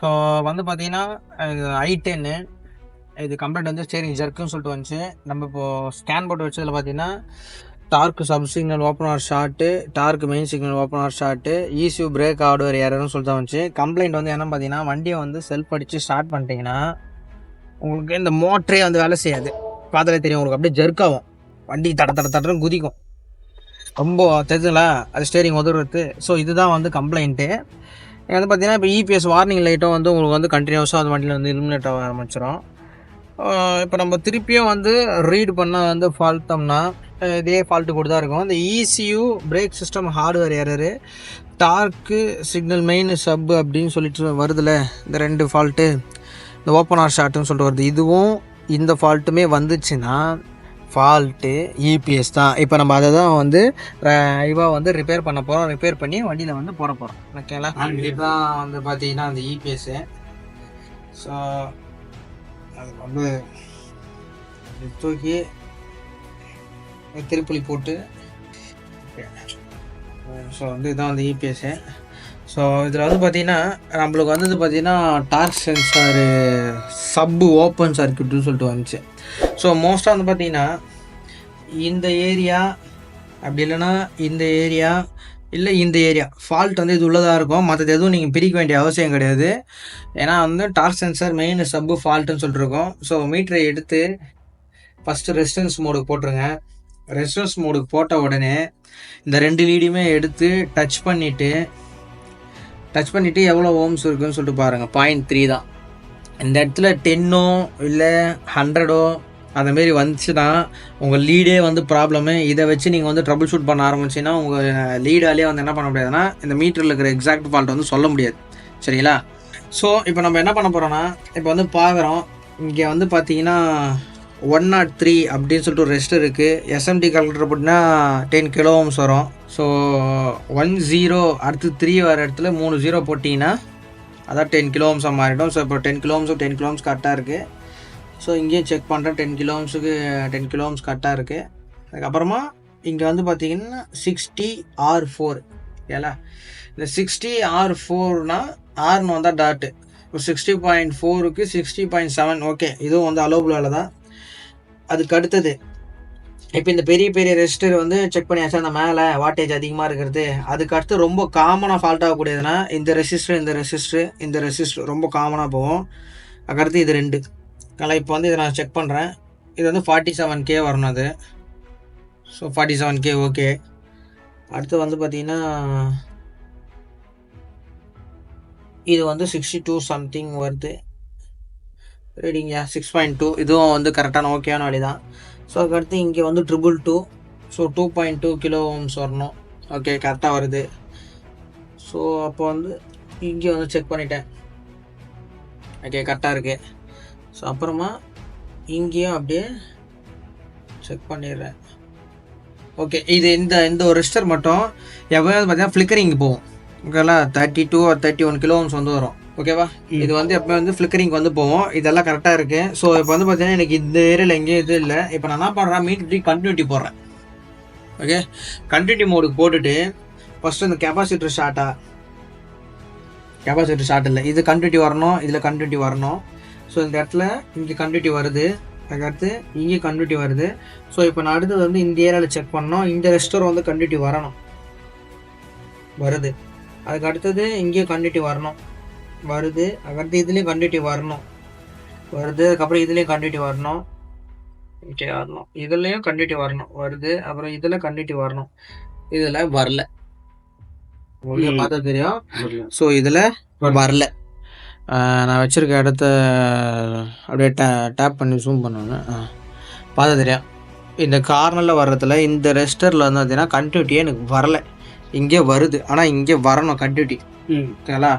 So வந்து பார்த்தீங்கன்னா i10 இது கம்ப்ளைண்ட் வந்து ஸ்டேரிங் ஜர்க்குன்னு சொல்லிட்டு வந்துச்சு. நம்ம இப்போது ஸ்கேன் போட்டு வச்சதில் பார்த்தீங்கன்னா torque sub signal open or short, torque main signal open or short, ECU brake hardware எரர்னு சொல்லிட்டு வந்துச்சு. கம்ப்ளைண்ட் வந்து என்னன்னு பார்த்தீங்கன்னா வண்டியை வந்து செல்ஃப் அடித்து ஸ்டார்ட் பண்ணிட்டீங்கன்னா உங்களுக்கு இந்த மோட்டரே வந்து வேலை செய்யாது. பார்த்தாலே தெரியும் உங்களுக்கு, அப்படியே ஜர்க் ஆகும், வண்டி தடன்னு குதிக்கும். ரொம்ப தெரிஞ்சுங்களா அது ஸ்டேரிங் உதவுறது. ஸோ இதுதான் வந்து கம்ப்ளைண்ட்டு. வந்து பார்த்தீங்கன்னா இப்போ EPS வார்னிங் லைட்டும் வந்து உங்களுக்கு வந்து கண்டினியூஸாக அந்த வண்டியில் வந்து இலுமினேட் ஆக ஆரம்பிச்சிடும். இப்போ நம்ம திருப்பியும் வந்து ரீட் பண்ணால் வந்து ஃபால்ட்டோம்னா இதே ஃபால்ட்டு கூட தான் இருக்கும். இந்த ECU brake system hardware error, torque signal main sub அப்படின்னு சொல்லிட்டு வருதுல்ல, இந்த 2 ஃபால்ட்டு, இந்த ஓப்பன் ஆர் ஷார்ட்டுன்னு சொல்லிட்டு வருது. இதுவும் இந்த ஃபால்ட்டுமே வந்துச்சுன்னா ஃபால்ட்டு EPS தான். இப்போ நம்ம அதை தான் வந்து இவாக வந்து ரிப்பேர் பண்ண போகிறோம். ரிப்பேர் பண்ணி வண்டியில் வந்து போட போகிறோம். ஓகேங்களா? இதுதான் வந்து பார்த்தீங்கன்னா அந்த EPSஸு. ஸோ அதுக்கு வந்து தூக்கி திருப்புளி போட்டு, ஸோ வந்து இதுதான் வந்து EPSஸு. ஸோ இதில் வந்து பார்த்திங்கன்னா நம்மளுக்கு வந்தது பார்த்திங்கன்னா டார்க் சென்சாரு சப்பு ஓப்பன் சர்க்யூட்னு சொல்லிட்டு வந்துச்சு. ஸோ மோஸ்ட்டாக வந்து பார்த்திங்கன்னா இந்த ஏரியா அப்படி இல்லைன்னா இந்த ஏரியா இல்லை இந்த ஏரியா ஃபால்ட் வந்து இது உள்ளதாக இருக்கும். மற்றது எதுவும் நீங்கள் பிரிக்க வேண்டிய அவசியம் கிடையாது. ஏன்னா வந்து டார்க் சென்சார் மெயின் சப்பு ஃபால்ட்டுன்னு சொல்லிட்டுருக்கோம். ஸோ மீட்டரை எடுத்து ஃபஸ்ட்டு ரெசிஸ்டன்ஸ் மோடுக்கு போட்டுருங்க. ரெசிஸ்டன்ஸ் மோடுக்கு போட்ட உடனே இந்த 2 லீடையுமே எடுத்து டச் பண்ணிவிட்டு எவ்வளோ ஓம்ஸ் இருக்குதுன்னு சொல்லிட்டு பாருங்கள். 0.3 தான். இந்த இடத்துல 10ஓ இல்லை 100ஓ அந்தமாரி வந்துச்சுன்னா உங்கள் லீடே வந்து ப்ராப்ளமு. இதை வச்சு நீங்கள் வந்து ட்ரபிள் ஷூட் பண்ண ஆரம்பிச்சிங்கன்னா உங்கள் லீடாலே வந்து என்ன பண்ண முடியாதுன்னா இந்த மீட்டரில் இருக்கிற எக்ஸாக்ட் ஃபால்ட் வந்து சொல்ல முடியாது. சரிங்களா? ஸோ இப்போ நம்ம என்ன பண்ண போகிறோன்னா, இப்போ வந்து பார்க்குறோம், இங்கே வந்து பார்த்தீங்கன்னா 103 அப்படின்னு சொல்லிட்டு ஒரு ரெஸ்ட் இருக்குது. SMT கால்குலேட்டர் போட்டிங்கன்னா 10 கிலோ ஓம்ஸ் வரும். ஸோ 10 அடுத்து 3 வர இடத்துல 3 0 போட்டிங்கன்னா அதான் 10 கிலோ ஓம்ஸாக மாறிடும். ஸோ இப்போ 10 கிலோ ஓம்ஸ் கரெக்டாக இருக்குது. ஸோ இங்கேயும் செக் பண்ணுறேன், 10 கிலோ ஓம்ஸ் கரெக்டாக இருக்குது. அதுக்கப்புறமா இங்கே வந்து பார்த்தீங்கன்னா 60R4. ஓகேங்களா? இந்த 60R4னா ஆர்னு வந்தால் டாட்டு. இப்போ 60.4க்கு 60.7 ஓகே, இதுவும் வந்து அலோபிளாவில் தான். அதுக்கு அடுத்தது இப்போ இந்த பெரிய பெரிய ரெஜிஸ்டர் வந்து செக் பண்ணியாச்சு. அந்த மேலே வாட்டேஜ் அதிகமாக இருக்கிறது. அதுக்கு அடுத்து ரொம்ப காமனாக ஃபால்ட் ஆகக்கூடியதுன்னா இந்த ரெசிஸ்டர் ரொம்ப காமனாக போகும். அதுக்கடுத்து இது 2. இப்போ வந்து இதை நான் செக் பண்ணுறேன். இது வந்து 47K வரணும் அது. So 47K okay. அடுத்து வந்து பார்த்திங்கன்னா இது வந்து 62 சம்திங் வருது ரீடிங்கா, 6.2. இதுவும் வந்து கரெக்டான ஓகேயான வழி தான். ஸோ அதுக்கடுத்து இங்கே வந்து 222. ஸோ 2.2 கிலோ ஓம்ஸ் வரணும். ஓகே, கரெக்டாக வருது. ஸோ அப்போ வந்து இங்கே வந்து செக் பண்ணிட்டேன். ஓகே, கரெக்டாக இருக்குது. ஸோ அப்புறமா இங்கேயும் அப்படியே செக் பண்ணிடுறேன். ஓகே, இது இந்த ஒரு ரெஜிஸ்டர் மட்டும் எப்போயாவது பார்த்தீங்கன்னா ஃப்ளிக்கரிங் போகும். ஓகேங்களா? 32 or 31 கிலோ ஓம்ஸ் வந்து வரும். ஓகேவா? இது வந்து எப்போ வந்து ஃப்ளிக்கரிங் வந்து போவோம். இதெல்லாம் கரெக்டாக இருக்குது. ஸோ இப்போ வந்து பார்த்தீங்கன்னா எனக்கு இந்த ஏரியாவில் எங்கேயும் இது இல்லை. இப்போ நான் என்ன பண்ணுறேன், மீட்டர் கண்டினியூட்டி போடுறேன். ஓகே, கண்டினியூட்டி மோடுக்கு போட்டுட்டு ஃபஸ்ட்டு இந்த கெப்பாசிட்டர் ஷார்ட் இல்லை, இது கண்டினியூட்டி வரணும், இதில் கண்டினியூட்டி வரணும். ஸோ இந்த இடத்துல இங்கே கண்டினியூட்டி வருது, அதுக்கடுத்து இங்கே கண்டினியூட்டி வருது. ஸோ இப்போ நான் அடுத்தது வந்து இந்த ஏரியாவில் செக் பண்ணோம். இந்த ரெஸ்டோர் வந்து கண்டினியூட்டி வருது. அதுக்கு அடுத்தது இங்கே கண்டினியூட்டி வருது. அதுக்கடுத்து இதுலேயும் கண்டினியூட்டி வருது. அதுக்கப்புறம் இதுலேயும் கண்டினியூட்டி வரணும். இதுலேயும் கண்டினியூட்டி வருது. அப்புறம் இதில் கண்டினியூட்டி வரணும். இதில் வரல. உங்களுக்கு பார்த்தா தெரியும். ஸோ இதில் வரல. நான் வச்சுருக்க இடத்த அப்படியே டேப் பண்ணி ஜூம் பண்ணுவேங்க, பார்த்தா தெரியும். இந்த கார்னரில் வர்றதுல இந்த ரெஸ்டரில் வந்து பார்த்தீங்கன்னா கண்டினியூட்டியே எனக்கு வரல. இங்கே வருது, ஆனால் இங்கே வரணும் கண்டினியூட்டி. ஓகேங்களா?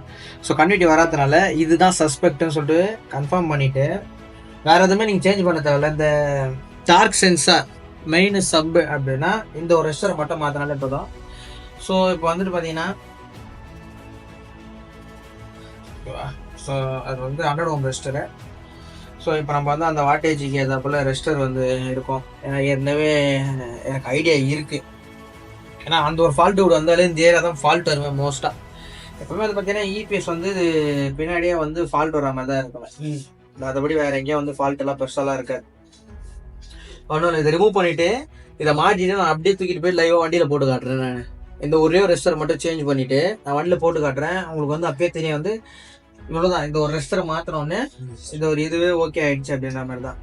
ஸோ கண்டினியூட்டி வராதனால இதுதான் சஸ்பெக்ட்னு சொல்லிட்டு கன்ஃபார்ம் பண்ணிவிட்டு வேறு எதுவுமே நீங்கள் சேஞ்ச் பண்ண தேவையில்ல. இந்த டார்க் சென்சார் மெயின் சப் அப்படின்னா இந்த ஒரு ரெஸ்டரை மட்டும் மாற்றினாலே போதும். ஸோ இப்போ வந்துட்டு பார்த்தீங்கன்னா ஸோ அது வந்து 100 ஓம் ரெஸ்டரு. ஸோ இப்போ நம்ம வந்து அந்த வாட்டேஜுக்கு ஏதாப்புல ரெஸ்டர் வந்து இருக்கும். ஏன்னா ஏற்கனவே எனக்கு ஐடியா இருக்குது. ஏன்னா அந்த ஒரு ஃபால்ட்டு விட வந்தாலே இந்த ஏரியா தான் ஃபால்ட் வருவேன் மோஸ்ட்டாக. எப்பவுமே வந்து பார்த்தீங்கன்னா EPS வந்து பின்னாடியே வந்து ஃபால்ட் வர மாதிரி தான் இருக்கும். மற்றபடி வேற எங்கேயும் வந்து ஃபால்ட் எல்லாம் பெருசாலாம் இருக்காது. ஒன்றும் இதை ரிமூவ் பண்ணிட்டு இதை மாட்டிட்டு நான் அப்படியே தூக்கிட்டு போய் லைவாக வண்டியில் போட்டு காட்டுறேன். நான் இந்த ஒரே ஒரு ரெஸ்டரை மட்டும் சேஞ்ச் பண்ணிட்டு நான் வண்டியில் போட்டு காட்டுறேன். உங்களுக்கு வந்து அப்பயே தெரியும் வந்து இவ்வளோதான், இந்த ஒரு ரெஸ்டரை மாற்றினோடனே இந்த ஒரு இதுவே ஓகே ஆயிடுச்சு அப்படின்ற மாதிரி தான்.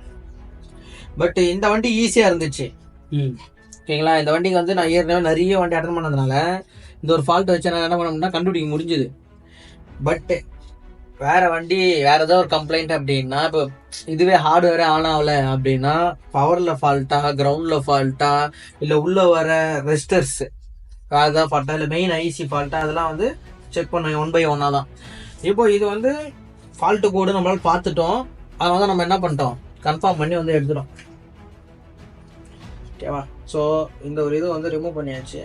பட் இந்த வண்டி ஈஸியாக இருந்துச்சு. ஓகேங்களா, இந்த வண்டிக்கு வந்து நான் ஏற்கனவே நிறைய வண்டி அட்டன் பண்ணதுனால இந்த ஒரு ஃபால்ட் வச்சு நான் என்ன பண்ணோம்னா கண்டுபிடிக்க முடிஞ்சுது. பட்டு வேற வண்டி வேற ஏதோ ஒரு கம்ப்ளைண்ட் அப்படின்னா, இப்போ இதுவே ஹார்ட்வேரே ஆன் ஆகல அப்படின்னா பவர்ல ஃபால்ட்டா, கிரவுண்ட்ல ஃபால்ட்டா, இல்லை உள்ள வர ரெஸ்டர்ஸ் வேற ஏதாவது ஃபால்ட்டா, இல்லை மெயின் ஐசி ஃபால்ட்டா, அதெல்லாம் வந்து செக் பண்ணுவேன் 1 by 1 தான். இப்போ இது வந்து ஃபால்ட்டு கோடு நம்மளால பார்த்துட்டோம். அதை வந்து நம்ம என்ன பண்ணிட்டோம், கன்ஃபார்ம் பண்ணி வந்து எடுத்துட்டோம். ஓகேவா, ஸோ இந்த ஒரு இது வந்து ரிமூவ் பண்ணியாச்சு.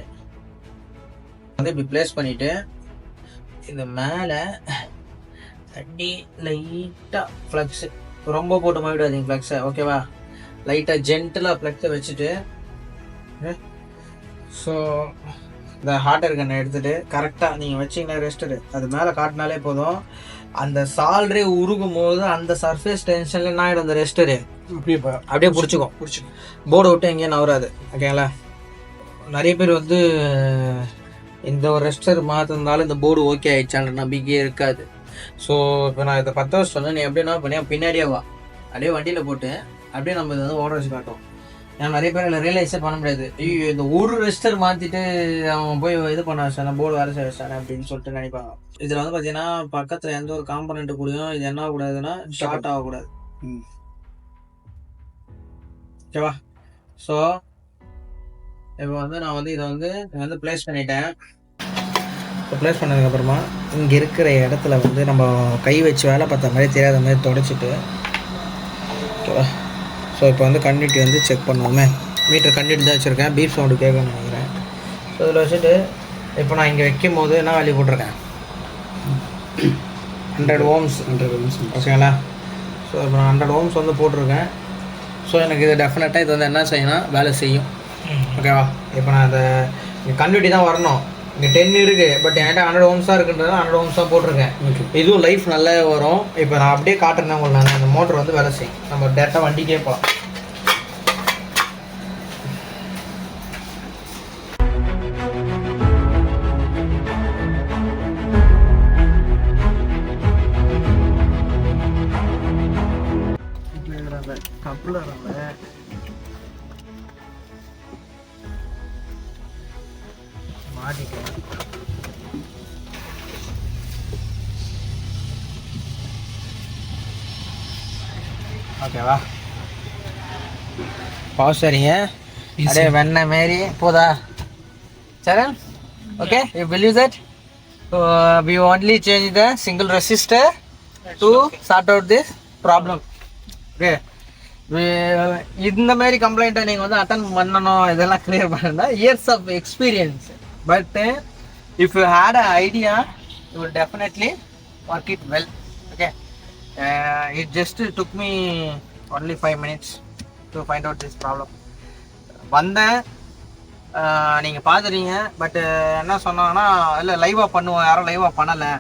வந்து இப்படி பிளேஸ் பண்ணிவிட்டு இந்த மேலே அடி லைட்டாக ஃப்ளக்ஸு, ரொம்ப போட்டு மாறிடாதீங்க ஃப்ளக்ஸை. ஓகேவா, லைட்டாக ஜென்டலாக ஃப்ளக்ஸை வச்சுட்டு ஸோ இந்த ஹாட்டர் கண்ணை எடுத்துகிட்டு கரெக்டாக நீங்கள் வச்சிங்கன்னா ரெஸ்டரு அது மேலே காட்டினாலே போதும். அந்த சால்ரே உருகும் போது அந்த சர்ஃபேஸ் டென்ஷனில் என்ன ஆகிடும், அந்த ரெஸ்டரு அப்படியே பிடிச்சிக்கும். போர்டை விட்டு எங்கேயும் நவராது. ஓகேங்களா, நிறைய பேர் வந்து இந்த ஒரு ரெஸ்டர் மாற்றிருந்தாலும் இந்த போர்டு ஓகே ஆகிடுச்சான்ற நம்பிக்கையே இருக்காது. ஸோ இப்போ நான் இதை 10 வருஷம் சொன்னேன், நீ அப்படியே என்ன பண்ணி பின்னாடியே வா, அப்படியே வண்டியில் போட்டு அப்படியே நம்ம இதை வந்து ஓட வச்சு காட்டும். ஏன்னா நிறைய பேர் இல்லை ரியலைஸே பண்ண முடியாது, ஐயோ இந்த ஒரு ரெஸ்டர் மாற்றிட்டு அவன் போய் இது பண்ண வச்சானே, போர்டு வேலை செய்ய வச்சானே அப்படின்னு சொல்லிட்டு நினைப்பாங்க. இதில் வந்து பார்த்தீங்கன்னா பக்கத்தில் எந்த ஒரு காம்பனண்ட்டு கூடயும் இது என்ன ஆகக்கூடாதுன்னா ஷார்ட் ஆகக்கூடாது. ஓகேவா, ஸோ இப்போ வந்து நான் வந்து இதை வந்து ப்ளேஸ் பண்ணிட்டேன். இப்போ ப்ளேஸ் பண்ணதுக்கப்புறமா இங்கே இருக்கிற இடத்துல வந்து நம்ம கை வச்சு வேலை பார்த்த மாதிரி தெரியாத மாதிரி தொடச்சிட்டு, ஓகேவா, ஸோ இப்போ வந்து கண்டினியூட்டி வந்து செக் பண்ணுவோமே. மீட்டர் கண்டினியூட்டி தான் வச்சுருக்கேன், பீப் சவுண்டு கேட்கணும்னு நினைக்கிறேன். ஸோ இதில் வச்சுட்டு இப்போ நான் இங்கே வைக்கும் போது என்ன வேல்யூ போட்டிருக்கேன், 100 ohms. ஓகேங்களா, ஸோ இப்போ நான் 100 ohms வந்து போட்டிருக்கேன். ஸோ எனக்கு இது டெஃபினட்டாக இது வந்து என்ன செய்யணும், வேலை செய்யும். ஓகேவா, இப்போ நான் அதை இங்கே கண்டினியூட்டி தான் வரணும். இங்கே 10 இருக்குது, பட் என்கிட்ட 100 ohms தான் இருக்குன்றதுனால 100 ohms தான் போட்டிருக்கேன். இதுவும் லைஃப் நல்லா வரும். இப்போ நான் அப்படியே காட்டுறேன் உங்களுக்கு, நான் அந்த மோட்டர் வந்து வேலை செய்யும். நம்ம டேரெக்டாக வண்டிக்கே போகலாம். கப்ளர் மாட்டிக்கலாம். ஓகேவா, பாஸ் சரிங்க, அப்படியே வெண்ணெய் மாரி போதா சரண். Okay, you believe that we only change the single resistor to sort out this problem. Okay, இந்த மாதிரி கம்ப்ளைண்ட்டை நீங்கள் வந்து அட்டன் பண்ணணும், இதெல்லாம் கிளியர் பண்ணணும்னா years of experience. But if you had a idea you will definitely work it well. Okay, it just took me only 5 minutes to find out this problem. வந்தேன், நீங்கள் பார்த்துறீங்க. But என்ன சொன்னாங்கன்னா, இல்லை லைவாக பண்ணுவோம், யாரும் லைவாக பண்ணலை,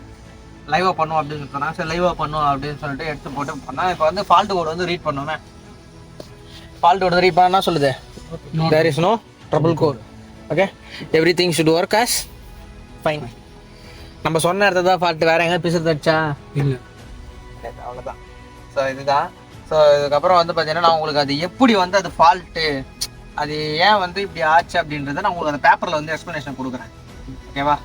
லைவாக பண்ணுவோம் அப்படின்னு சொன்னாங்க. சரி லைவாக பண்ணுவோம் அப்படின்னு சொல்லிட்டு எடுத்து போட்டு பண்ணால். இப்போ வந்து ஃபால்ட் கோடு வந்து ரீட் பண்ணுவேன். ஃபால்ட் கோடு ரீட் பண்ணா சொல்லுது, there is no trouble code. Okay, everything should work as fine. நம்ம சொன்ன இடத்துல தான் ஃபால்ட், வேறு எங்கே பிசு தச்சா இல்லை, அவ்வளோதான். ஸோ இதுதான். ஸோ இதுக்கப்புறம் வந்து பார்த்தீங்கன்னா நான் உங்களுக்கு அது எப்படி வந்து அது ஃபால்ட்டு, அது ஏன் வந்து இப்படி ஆச்சு அப்படின்றத நான் உங்களுக்கு அந்த பேப்பரில் வந்து எக்ஸ்ப்ளனேஷன் கொடுக்குறேன். ஓகேவா.